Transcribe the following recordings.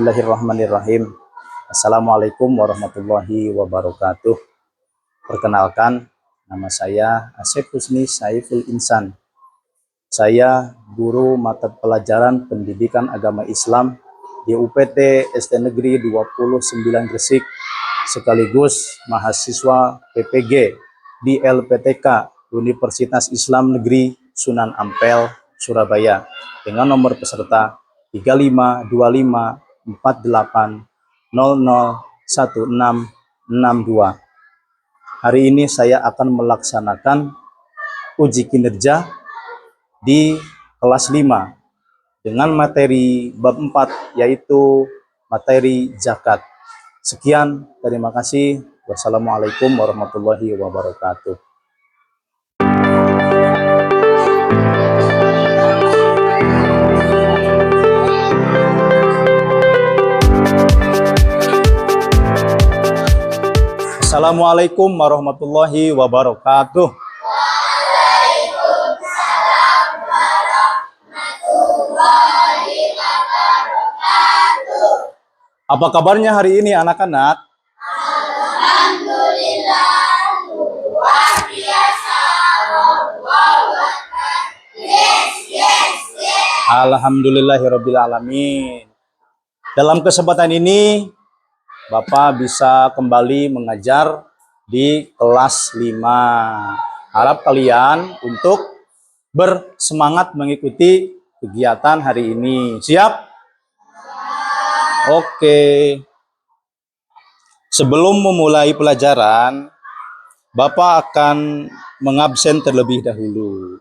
Bismillahirrahmanirrahim. Assalamualaikum warahmatullahi wabarakatuh. Perkenalkan, nama saya Asep Husni Saiful Insan. Saya guru mata pelajaran pendidikan agama Islam di UPT ST Negeri 29 Gresik, sekaligus mahasiswa PPG di LPTK Universitas Islam Negeri Sunan Ampel, Surabaya, dengan nomor peserta 352548001662. Hari ini saya akan melaksanakan uji kinerja di kelas 5 dengan materi bab 4, yaitu materi zakat. Sekian, terima kasih. Wassalamualaikum warahmatullahi wabarakatuh. Assalamualaikum warahmatullahi wabarakatuh. Waalaikumsalam warahmatullahi wabarakatuh. Apa kabarnya hari ini anak-anak? Alhamdulillah, luar biasa. Yes. Alhamdulillahirabbil alamin. Dalam kesempatan ini Bapak bisa kembali mengajar di kelas 5. Harap kalian untuk bersemangat mengikuti kegiatan hari ini. Siap? Oke. Sebelum memulai pelajaran, Bapak akan mengabsen terlebih dahulu.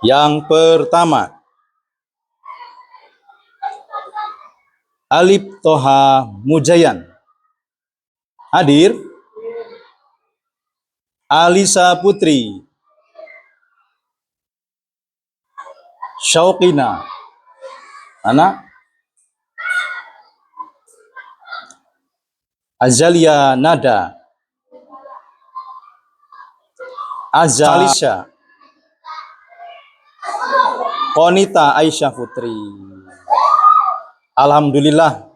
Yang pertama, Alif Toha Mujayan. Hadir? Alisa Putri. Syauqina. Anak? Azalia Nada. Azalisha. Konita Aisyah Putri. Alhamdulillah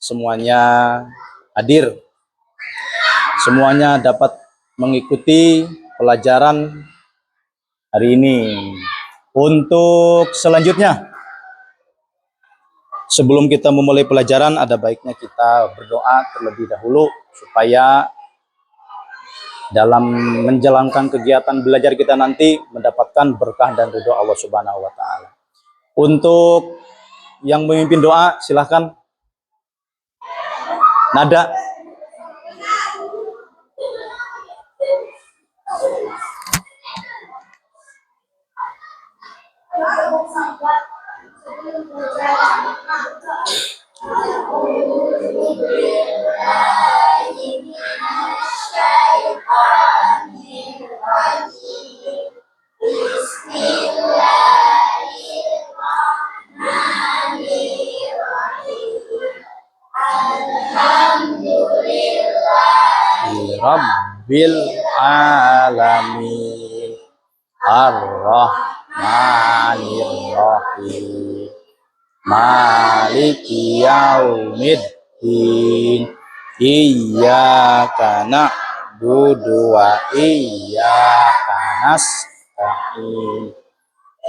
semuanya hadir. Semuanya dapat mengikuti pelajaran hari ini. Untuk selanjutnya, sebelum kita memulai pelajaran, ada baiknya kita berdoa terlebih dahulu supaya dalam menjalankan kegiatan belajar kita nanti mendapatkan berkah dan ridho Allah Subhanahu wa Ta'ala. Untuk yang memimpin doa, silahkan. Nada. Rabbil alamin ar-rahmanir rahim maliki yaumiddin iyyaka na'budu wa iyyaka nasta'in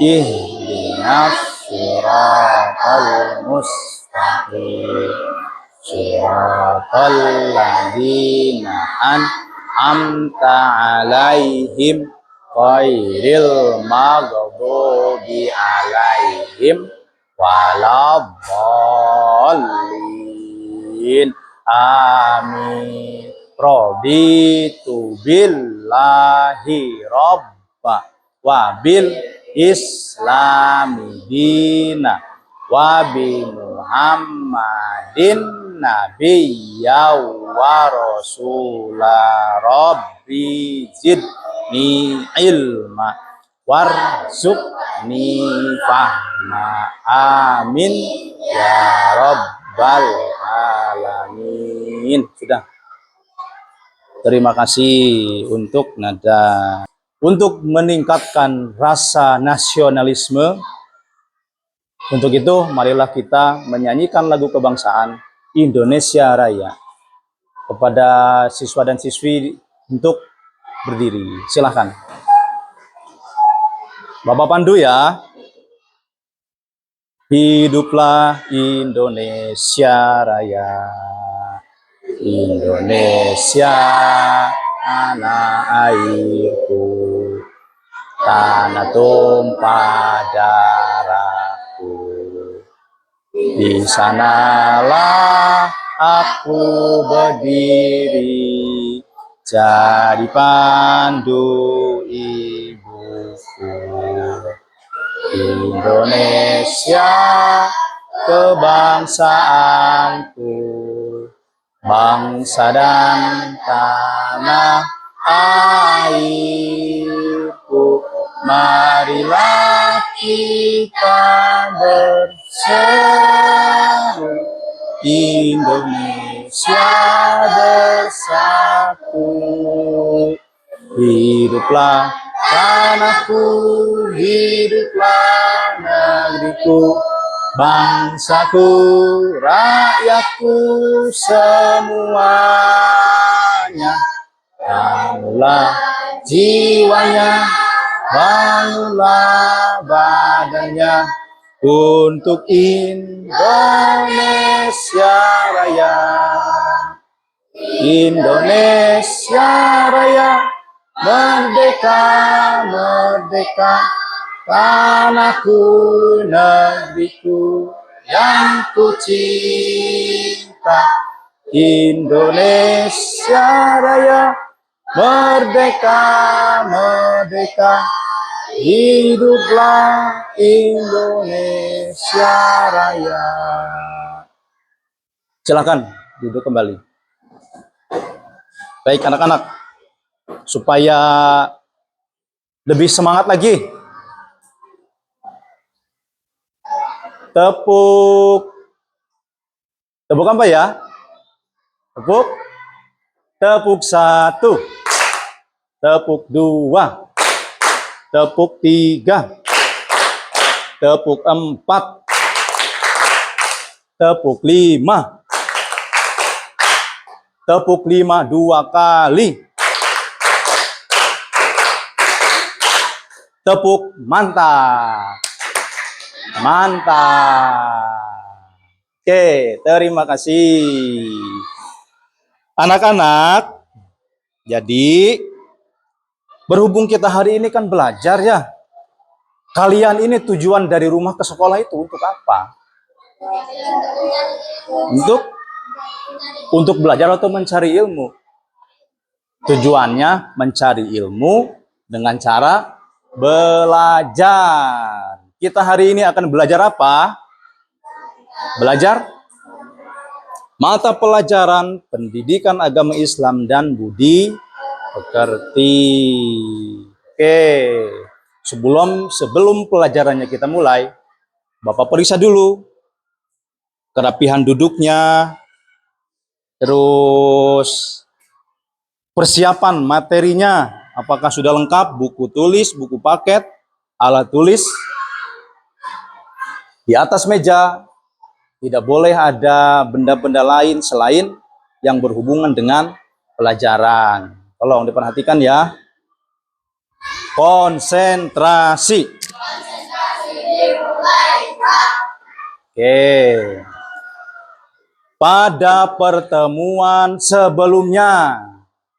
ihdinas siratal mustaqim siratal ladzina an'amta 'alaihim ghairil maghdubi 'alaihim waladdallin. Amin. Raditu billahi rabba wa bil islami dina wa bi Muhammadin nabiyya wa rasula rabbi zidni ilma warzuqni fahma amin ya rabbal alamin. alamin. Sudah. Terima kasih untuk nada. Untuk meningkatkan rasa nasionalisme, untuk itu marilah kita menyanyikan lagu kebangsaan Indonesia Raya. Kepada siswa dan siswi untuk berdiri. Silahkan. Bapak pandu ya. Hiduplah Indonesia Raya. Indonesia tanah airku, tanah tumpah darahku. Di sanalah aku berdiri, jadi pandu ibuku. Indonesia kebangsaanku, bangsa dan tanah airku. Marilah kita berseru, Indonesia bersatu. Hiduplah tanahku, hiduplah negeriku, bangsaku, rakyatku semuanya. Bangunlah jiwanya, bangunlah badannya, untuk Indonesia Raya. Indonesia Raya, merdeka, merdeka, tanahku, negeriku yang ku cinta. Indonesia Raya, merdeka, merdeka, hiduplah Indonesia Raya. Silakan duduk kembali. Baik anak-anak, supaya lebih semangat lagi. Tepuk. Tepuk apa ya? Tepuk. Tepuk 1. Tepuk 2. Tepuk 3. Tepuk 4. Tepuk 5. Tepuk 5 2 kali. Tepuk mantap. Mantap. Oke, terima kasih. Anak-anak, jadi berhubung kita hari ini kan belajar ya. Kalian ini tujuan dari rumah ke sekolah itu untuk apa? Untuk belajar atau mencari ilmu? Tujuannya mencari ilmu dengan cara belajar. Kita hari ini akan belajar apa? Belajar mata pelajaran pendidikan agama Islam dan budi pekerti. Oke, sebelum pelajarannya kita mulai, Bapak periksa dulu kerapihan duduknya, terus persiapan materinya, apakah sudah lengkap, buku tulis, buku paket, alat tulis. Di atas meja tidak boleh ada benda-benda lain selain yang berhubungan dengan pelajaran. Tolong diperhatikan ya. Konsentrasi. Oke. Pada pertemuan sebelumnya,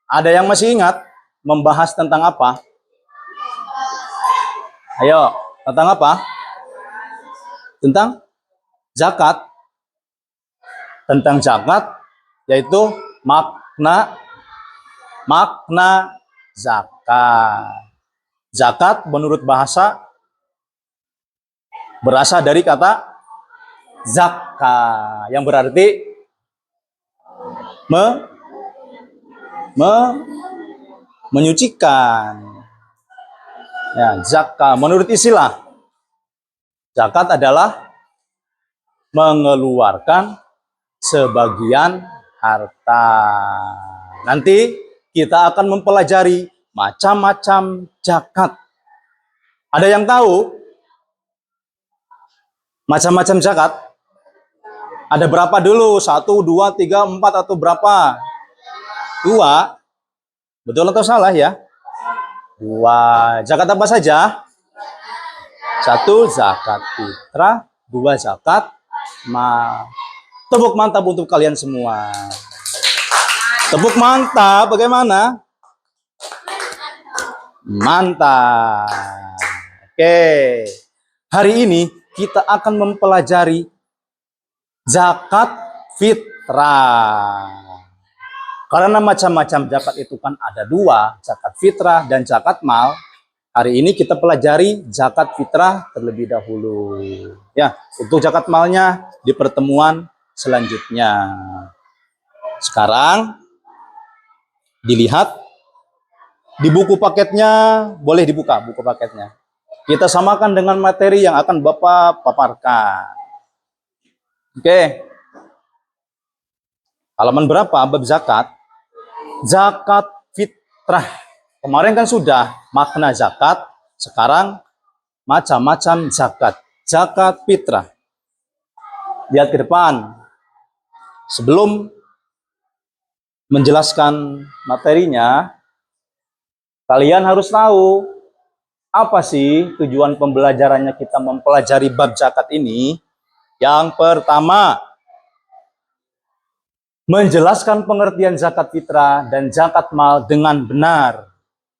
ada yang masih ingat membahas tentang apa? Ayo, tentang apa? Tentang zakat. Tentang zakat, yaitu makna zakat. Zakat menurut bahasa berasal dari kata zakka, yang berarti menyucikan. Ya, zakka menurut istilah, zakat adalah mengeluarkan sebagian harta. Nanti kita akan mempelajari macam-macam zakat. Ada yang tahu macam-macam zakat? Ada berapa dulu? 1, 2, 3, 4 atau berapa? 2. Betul atau salah ya? 2. Zakat apa saja? 1 zakat fitrah, 2 zakat mal. Tepuk mantap untuk kalian semua. Tepuk mantap, bagaimana? Mantap. Oke. Hari ini kita akan mempelajari zakat fitrah. Karena macam-macam zakat itu kan ada 2, zakat fitrah dan zakat mal. Hari ini kita pelajari zakat fitrah terlebih dahulu. Ya, untuk zakat malnya di pertemuan selanjutnya. Sekarang dilihat di buku paketnya, boleh dibuka buku paketnya. Kita samakan dengan materi yang akan Bapak paparkan. Oke. Halaman berapa bab zakat? Zakat fitrah. Kemarin kan sudah makna zakat, sekarang macam-macam zakat. Zakat fitrah. Lihat ke depan. Sebelum menjelaskan materinya, kalian harus tahu apa sih tujuan pembelajarannya kita mempelajari bab zakat ini. Yang pertama, menjelaskan pengertian zakat fitrah dan zakat mal dengan benar.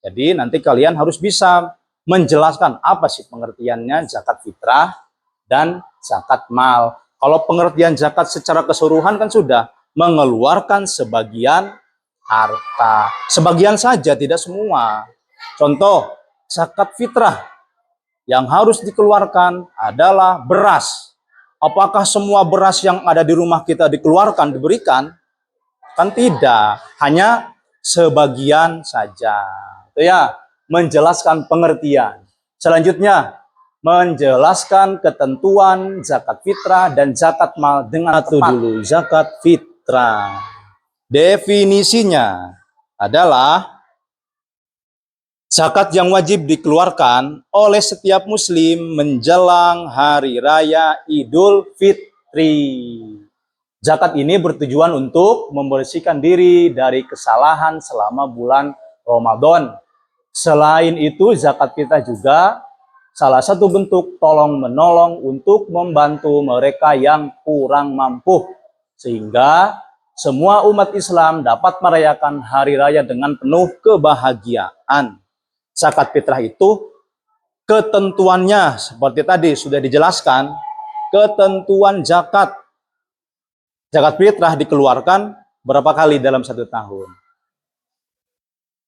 Jadi nanti kalian harus bisa menjelaskan apa sih pengertiannya zakat fitrah dan zakat mal. Kalau pengertian zakat secara keseluruhan kan sudah mengeluarkan sebagian harta. Sebagian saja, tidak semua. Contoh, zakat fitrah yang harus dikeluarkan adalah beras. Apakah semua beras yang ada di rumah kita dikeluarkan, diberikan? Kan tidak, hanya sebagian saja. Itu ya, menjelaskan pengertian. Selanjutnya, menjelaskan ketentuan zakat fitrah dan zakat mal dengan tepat. Dulu, zakat fitrah. Definisinya adalah zakat yang wajib dikeluarkan oleh setiap muslim menjelang hari raya Idul Fitri. Zakat ini bertujuan untuk membersihkan diri dari kesalahan selama bulan Ramadan. Selain itu, zakat fitrah juga salah satu bentuk tolong-menolong untuk membantu mereka yang kurang mampu. Sehingga semua umat Islam dapat merayakan hari raya dengan penuh kebahagiaan. Zakat fitrah itu ketentuannya seperti tadi sudah dijelaskan, ketentuan zakat fitrah dikeluarkan berapa kali dalam 1 tahun?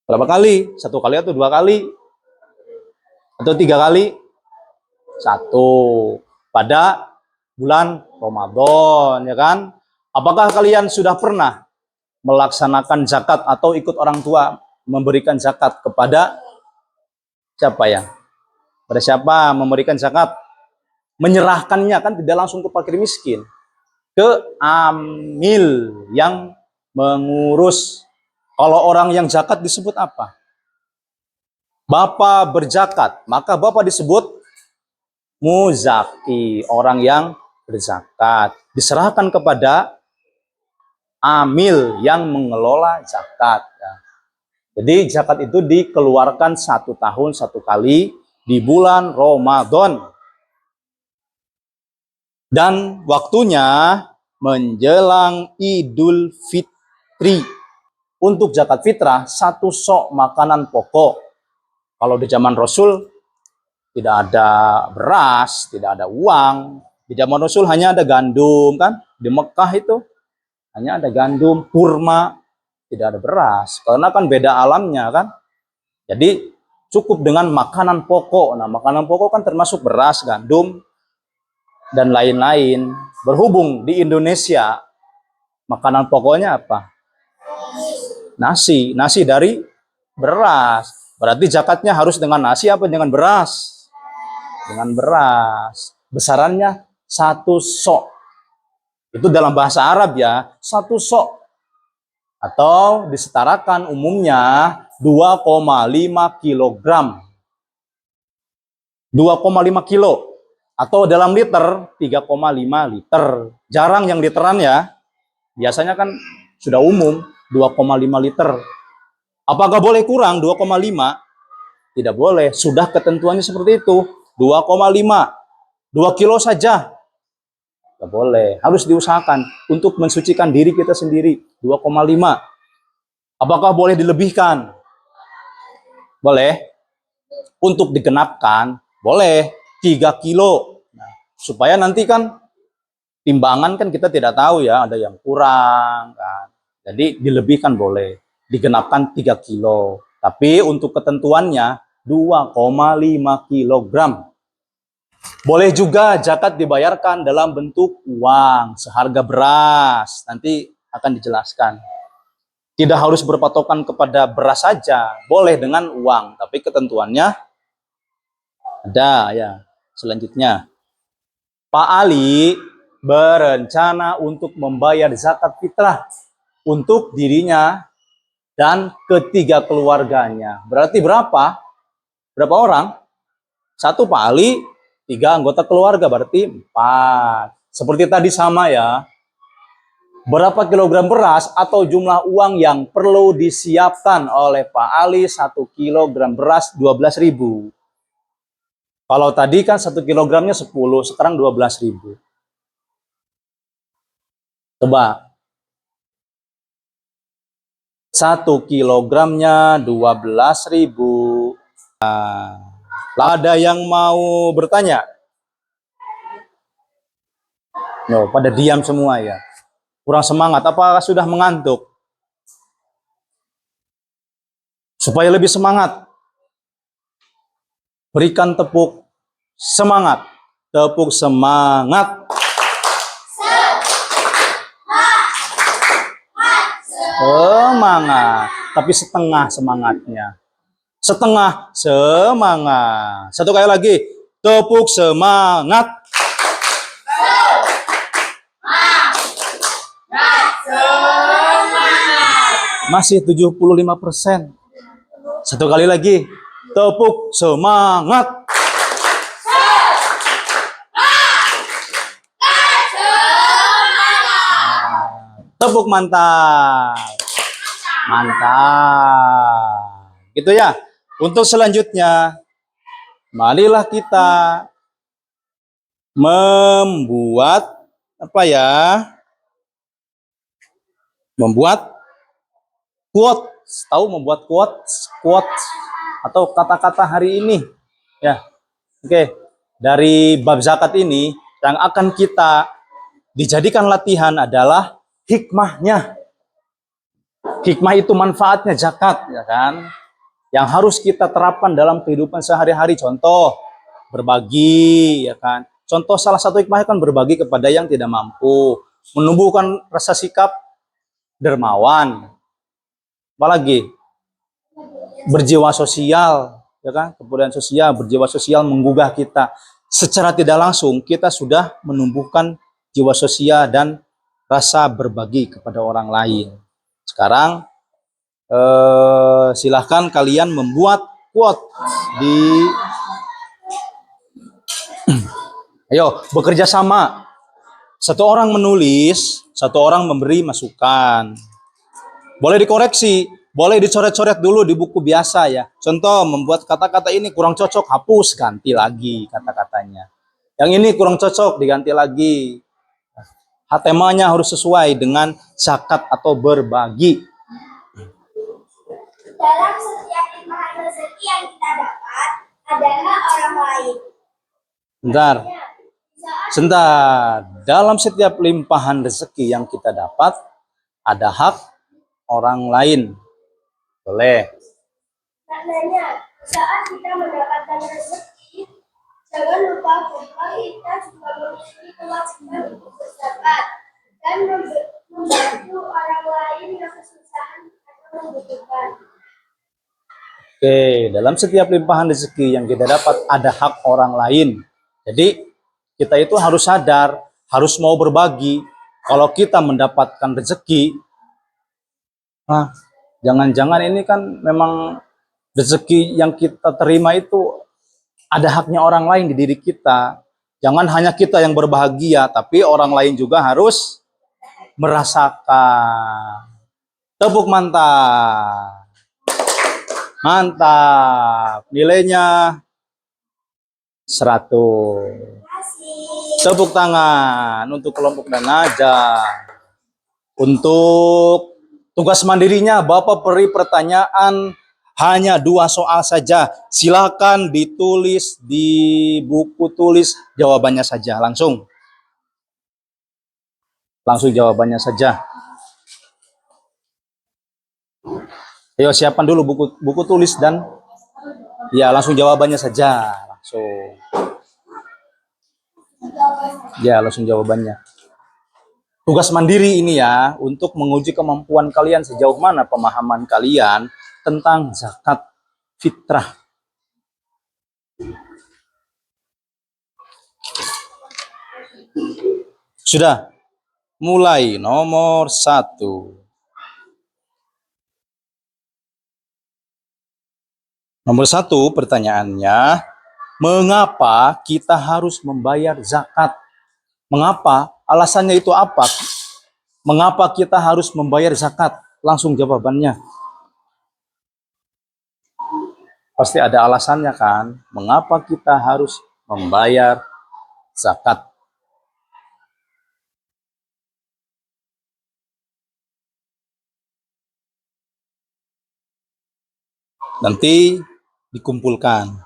Berapa kali? 1 kali atau 2 kali? Atau 3 kali? 1. Pada bulan Ramadan, ya kan? Apakah kalian sudah pernah melaksanakan zakat atau ikut orang tua memberikan zakat kepada siapa ya? Pada siapa memberikan zakat? Menyerahkannya kan tidak langsung ke fakir miskin. Ke amil yang mengurus. Kalau orang yang zakat disebut apa? Bapak berzakat, maka bapak disebut muzaki, orang yang berzakat. Diserahkan kepada amil yang mengelola zakat. Jadi zakat itu dikeluarkan 1 tahun 1 kali di bulan Ramadan. Dan waktunya menjelang Idul Fitri. Untuk zakat fitrah, 1 sok makanan pokok. Kalau di zaman Rasul tidak ada beras, tidak ada uang. Di zaman Rasul hanya ada gandum kan? Di Mekah itu hanya ada gandum, kurma, tidak ada beras. Karena kan beda alamnya kan. Jadi cukup dengan makanan pokok. Nah, makanan pokok kan termasuk beras, gandum, dan lain-lain. Berhubung di Indonesia makanan pokoknya apa? Nasi. Nasi dari beras. Berarti zakatnya harus dengan nasi apa dengan beras? Dengan beras. Besarannya 1 sok. Itu dalam bahasa Arab ya. 1 sok. Atau disetarakan umumnya 2,5 kilogram. 2,5 kilo. Atau dalam liter 3,5 liter. Jarang yang literan ya. Biasanya kan sudah umum 2,5 liter. Apakah boleh kurang 2,5? Tidak boleh. Sudah ketentuannya seperti itu. 2,5. 2 kilo saja. Tidak boleh. Harus diusahakan untuk mensucikan diri kita sendiri. 2,5. Apakah boleh dilebihkan? Boleh. Untuk digenapkan, boleh 3 kilo. Nah, supaya nanti kan timbangan kan kita tidak tahu ya, ada yang kurang kan. Jadi dilebihkan boleh, digenapkan 3 kilo. Tapi untuk ketentuannya 2,5 kilogram. Boleh juga zakat dibayarkan dalam bentuk uang, seharga beras. Nanti akan dijelaskan. Tidak harus berpatokan kepada beras saja, boleh dengan uang. Tapi ketentuannya ada ya. Selanjutnya, Pak Ali berencana untuk membayar zakat fitrah untuk dirinya dan ketiga keluarganya. Berarti berapa? Berapa orang? Satu Pak Ali, 3 anggota keluarga, berarti 4. Seperti tadi sama ya. Berapa kilogram beras atau jumlah uang yang perlu disiapkan oleh Pak Ali 1 kilogram beras 12.000. Kalau tadi kan 1 kilogramnya 10, sekarang 12.000. Coba. 1 kilogramnya 12.000. Ada yang mau bertanya? No, pada diam semua ya. Kurang semangat. Apakah sudah mengantuk? Supaya lebih semangat, berikan tepuk semangat. Tepuk semangat. Semangat. Tapi setengah semangatnya. Setengah semangat. Satu kali lagi. Tepuk semangat. Masih 75%. Satu kali lagi. Tepuk semangat. Tepuk mantap. Mantap. Gitu ya. Untuk selanjutnya, marilah kita membuat apa ya? Membuat quotes. Tahu membuat quotes? Quotes atau kata-kata hari ini. Ya. Oke. Dari bab zakat ini yang akan kita dijadikan latihan adalah hikmahnya. Hikmah itu manfaatnya zakat, ya kan? Yang harus kita terapkan dalam kehidupan sehari-hari. Contoh, berbagi, ya kan? Contoh salah satu hikmahnya kan berbagi kepada yang tidak mampu, menumbuhkan rasa sikap dermawan. Apalagi berjiwa sosial, ya kan? Kebudayaan sosial, berjiwa sosial menggugah kita. Secara tidak langsung kita sudah menumbuhkan jiwa sosial dan rasa berbagi kepada orang lain. Sekarang silahkan kalian membuat quote di ayo bekerja sama. Satu orang menulis, satu orang memberi masukan. Boleh dikoreksi, boleh dicoret-coret dulu di buku biasa ya. Contoh, membuat kata-kata ini kurang cocok, hapus, ganti lagi kata-katanya. Yang ini kurang cocok, diganti lagi. Temanya harus sesuai dengan zakat atau berbagi. Dalam setiap limpahan rezeki yang kita dapat adalah orang lain. Bentar. Sebentar. Dalam setiap limpahan rezeki yang kita dapat ada hak orang lain. Boleh. Maknanya, saat kita mendapatkan rezeki, jangan lupa bahwa kita juga memiliki kewajiban untuk berzakat dan membantu orang lain yang kesusahan atau membutuhkan. Oke, dalam setiap limpahan rezeki yang kita dapat ada hak orang lain. Jadi kita itu harus sadar, harus mau berbagi. Kalau kita mendapatkan rezeki, Ah, jangan-jangan ini kan memang rezeki yang kita terima itu ada haknya orang lain di diri kita. Jangan hanya kita yang berbahagia, tapi orang lain juga harus merasakan. Tepuk mantap. Mantap. Nilainya 100. Tepuk tangan untuk kelompok dan aja. Untuk tugas mandirinya, Bapak beri pertanyaan hanya 2 soal saja. Silakan ditulis di buku tulis jawabannya saja. Langsung jawabannya saja. Ayo siapkan dulu buku tulis dan ya langsung jawabannya saja. Langsung jawabannya. Tugas mandiri ini ya untuk menguji kemampuan kalian sejauh mana pemahaman kalian tentang zakat fitrah. Sudah mulai nomor 1. Nomor 1 pertanyaannya, mengapa kita harus membayar zakat? Mengapa? Alasannya itu apa? Mengapa kita harus membayar zakat? Langsung jawabannya. Pasti ada alasannya kan? Mengapa kita harus membayar zakat? Nanti dikumpulkan.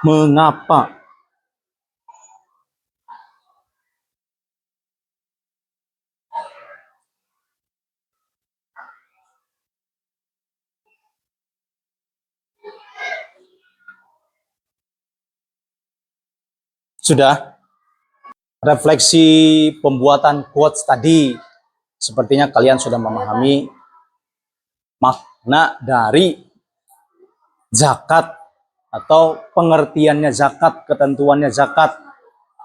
Mengapa? Sudah? Refleksi pembuatan quotes tadi. Sepertinya kalian sudah memahami makna dari zakat atau pengertiannya zakat, ketentuannya zakat,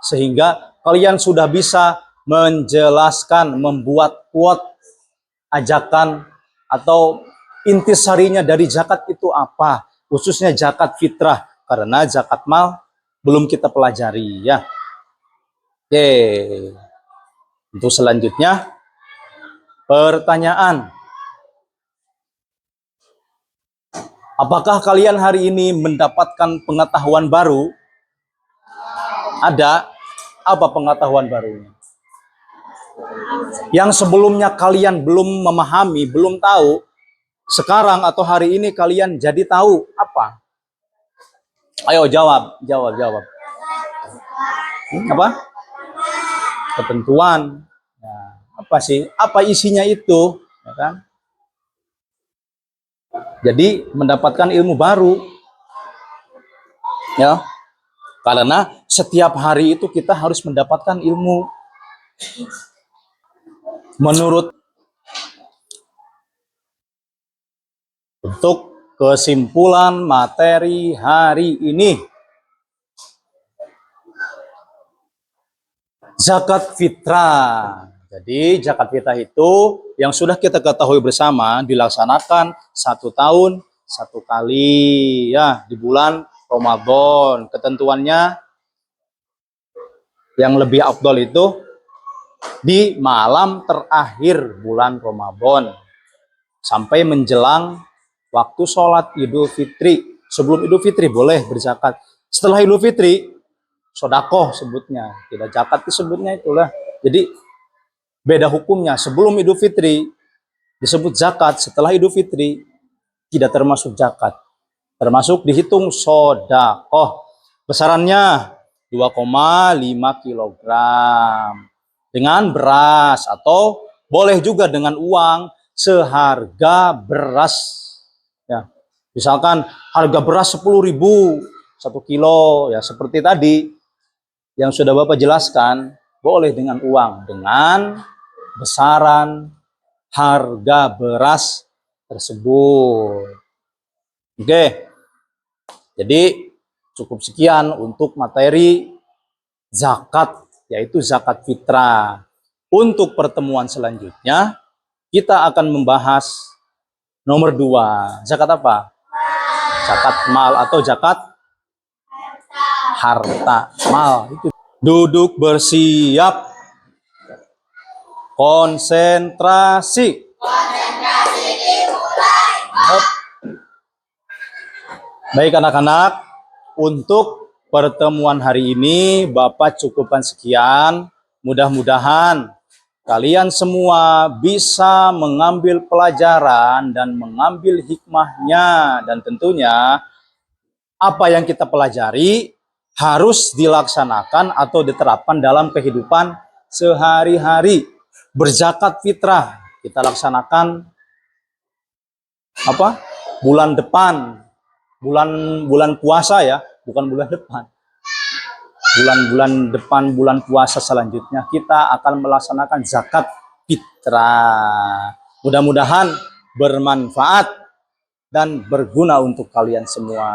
sehingga kalian sudah bisa menjelaskan, membuat quote, ajakan atau intisarinya dari zakat itu apa, khususnya zakat fitrah, karena zakat mal belum kita pelajari ya. Oke, untuk selanjutnya pertanyaan. Apakah kalian hari ini mendapatkan pengetahuan baru? Ada. Apa pengetahuan barunya? Yang sebelumnya kalian belum memahami, belum tahu, sekarang atau hari ini kalian jadi tahu apa? Ayo jawab. Apa? Ketentuan. Ya, apa sih? Apa isinya itu? Ya kan? Jadi mendapatkan ilmu baru. Ya. Karena setiap hari itu kita harus mendapatkan ilmu. Menurut untuk kesimpulan materi hari ini, zakat fitrah. Jadi zakat fitrah itu yang sudah kita ketahui bersama dilaksanakan 1 tahun 1 kali ya di bulan Ramadan. Ketentuannya yang lebih afdol itu di malam terakhir bulan Ramadan sampai menjelang waktu sholat Idul Fitri. Sebelum Idul Fitri boleh berzakat. Setelah Idul Fitri, sodakoh sebutnya. Tidak zakat disebutnya itulah. Jadi beda hukumnya. Sebelum Idul Fitri disebut zakat. Setelah Idul Fitri tidak termasuk zakat. Termasuk dihitung sodakoh. Besarannya 2,5 kilogram. Dengan beras atau boleh juga dengan uang seharga beras. Ya, misalkan harga beras 10.000 1 kilo ya seperti tadi yang sudah Bapak jelaskan, boleh dengan uang dengan besaran harga beras tersebut. Oke. Jadi cukup sekian untuk materi zakat, yaitu zakat fitrah. Untuk pertemuan selanjutnya kita akan membahas nomor 2. Zakat apa? Zakat mal atau zakat harta. Mal itu. Duduk bersiap. Konsentrasi. Hop. Baik anak-anak, untuk pertemuan hari ini Bapak cukupkan sekian. Mudah-mudahan kalian semua bisa mengambil pelajaran dan mengambil hikmahnya, dan tentunya apa yang kita pelajari harus dilaksanakan atau diterapkan dalam kehidupan sehari-hari. Berzakat fitrah kita laksanakan apa? Bulan depan, bulan puasa ya, bukan bulan depan. Bulan-bulan depan, bulan puasa selanjutnya kita akan melaksanakan zakat fitrah. Mudah-mudahan bermanfaat dan berguna untuk kalian semua.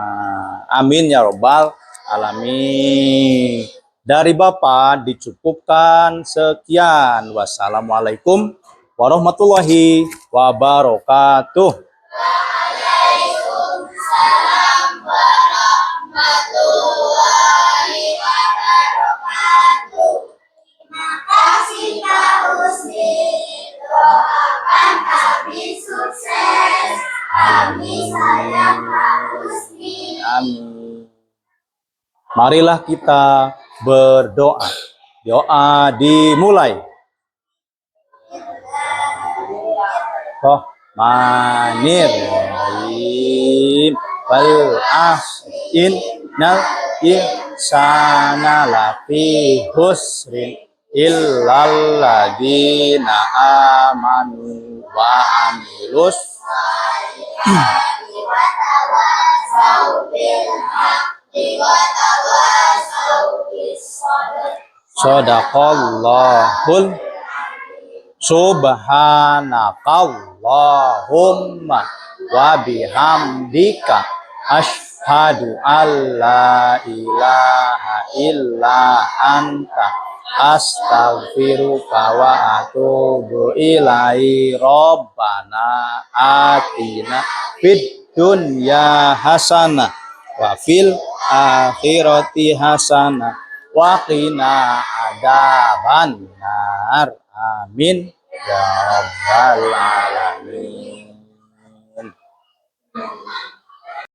Amin ya robbal alamin. Dari Bapak dicukupkan sekian. Wassalamualaikum warahmatullahi wabarakatuh. Waalaikumsalam warahmatullahi wabarakatuh. Terima kasih Kak Husni. Doakan kami sukses. Kami sayang Kak Husni. Amin. Marilah kita berdoa. Doa dimulai. Rahmanirrahim. Wal asr innal insana lafi husrin illal ladzina amanu wa amilus Sadaqallahul Subhanakallahumma wa bihamdika asyhadu alla ilaha illa anta astaghfiruka wa atubu ilaihi. Rabbana atina fid dunya hasanah wa fil akhirati hasanah wa qina adzabannar. Amin ya rabbal alamin.